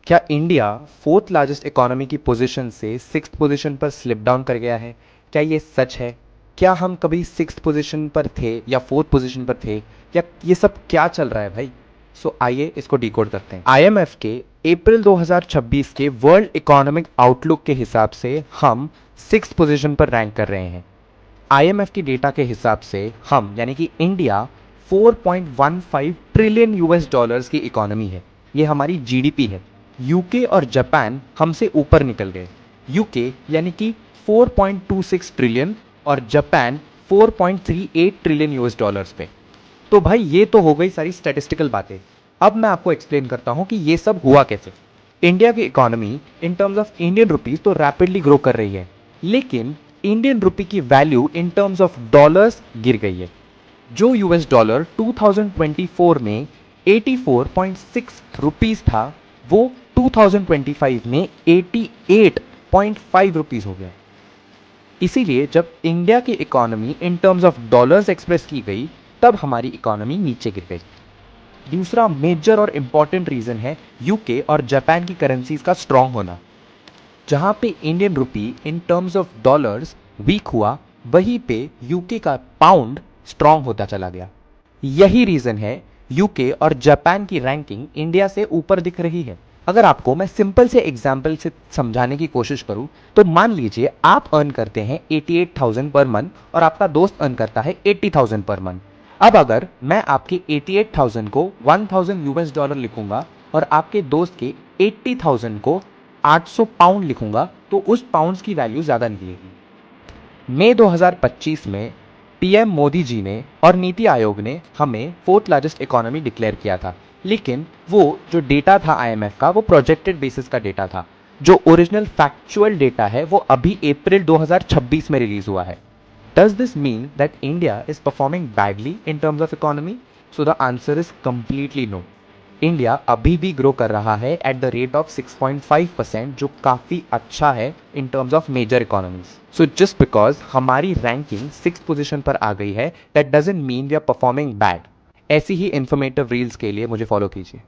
क्या India fourth largest economy की position से सिक्स्थ पोजीशन पर स्लिप डाउन कर गया है? क्या ये सच है? क्या हम कभी सिक्स्थ पोजीशन पर थे या फोर्थ पोजीशन पर थे, या ये सब क्या चल रहा है भाई? सो आइए इसको डिकोड करते हैं। आईएमएफ के अप्रैल 2026 के वर्ल्ड इकोनॉमिक आउटलुक के हिसाब से हम सिक्स्थ पोजीशन पर रैंक कर रहे हैं। आईएमएफ की डेटा के हिसाब से हम यानी कि इंडिया 4.15 ट्रिलियन यूएस डॉलर्स की इकोनॉमी है। ये हमारी जीडीपी है। यूके और जापान हमसे ऊपर निकल गए। यूके यानी कि 4.26 ट्रिलियन और जापान 4.38 ट्रिलियन यूएस डॉलर्स पे। तो भाई ये तो हो गई सारी स्टैटिस्टिकल बातें। अब मैं आपको एक्सप्लेन करता हूं कि ये सब हुआ कैसे। इंडिया की economy in terms of Indian rupees तो रैपिडली ग्रो कर रही है, लेकिन इंडियन रुपी की value in terms of dollars गिर गई है। जो यूएस डॉलर 2024 में 84.6 रुपीस था, वो 2025 में 88.5 रुपीस हो गया। इसीलिए जब इंडिया की economy in terms of dollars express की गई, तब हमारी इकोनॉमी नीचे गिर गई। दूसरा मेजर और इंपॉर्टेंट रीजन है यूके और जापान की करेंसीज का स्ट्रांग होना। जहां पे Indian rupee in terms of dollars weak हुआ, वहीं पे यूके का पाउंड स्ट्रांग होता चला गया। यही रीजन है यूके और जापान की रैंकिंग इंडिया से ऊपर दिख रही है। अगर आपको मैं सिंपल से एग्जाम्पल से समझाने की कोशिश करूं, तो मान लीजिए आप अर्न करते हैं 88,000 पर मंथ और आपका दोस्त अर्न करता है 80,000 पर मंथ। अब अगर मैं आपके 88,000 को 1,000 यूएस डॉलर लिखूंगा और आपके दोस्त के 80,000 को 800 पाउंड लिखूंगा, तो उस पाउंड्स की वैल्यू ज़्यादा निकलेगी। मई 2025 में पीएम मोदी जी ने और नीति आयोग ने हमें फोर्थ लार्जेस्ट इकोनॉमी डिक्लेयर किया था, लेकिन वो जो डेटा था आईएमएफ का, वो प्रोजेक्टेड बेसिस का डेटा था। जो ओरिजिनल फैक्चुअल डेटा है वो अभी अप्रैल 2026 में रिलीज हुआ है। Does this mean that India is performing badly in terms of economy? So the answer is completely no. India अभी भी ग्रो कर रहा है एट द रेट ऑफ 6.5%, जो काफ़ी अच्छा है in terms of major economies. So just because हमारी रैंकिंग सिक्स पोजीशन पर आ गई है, that doesn't mean we are performing bad. ऐसी ही इंफॉर्मेटिव रील्स के लिए मुझे फॉलो कीजिए।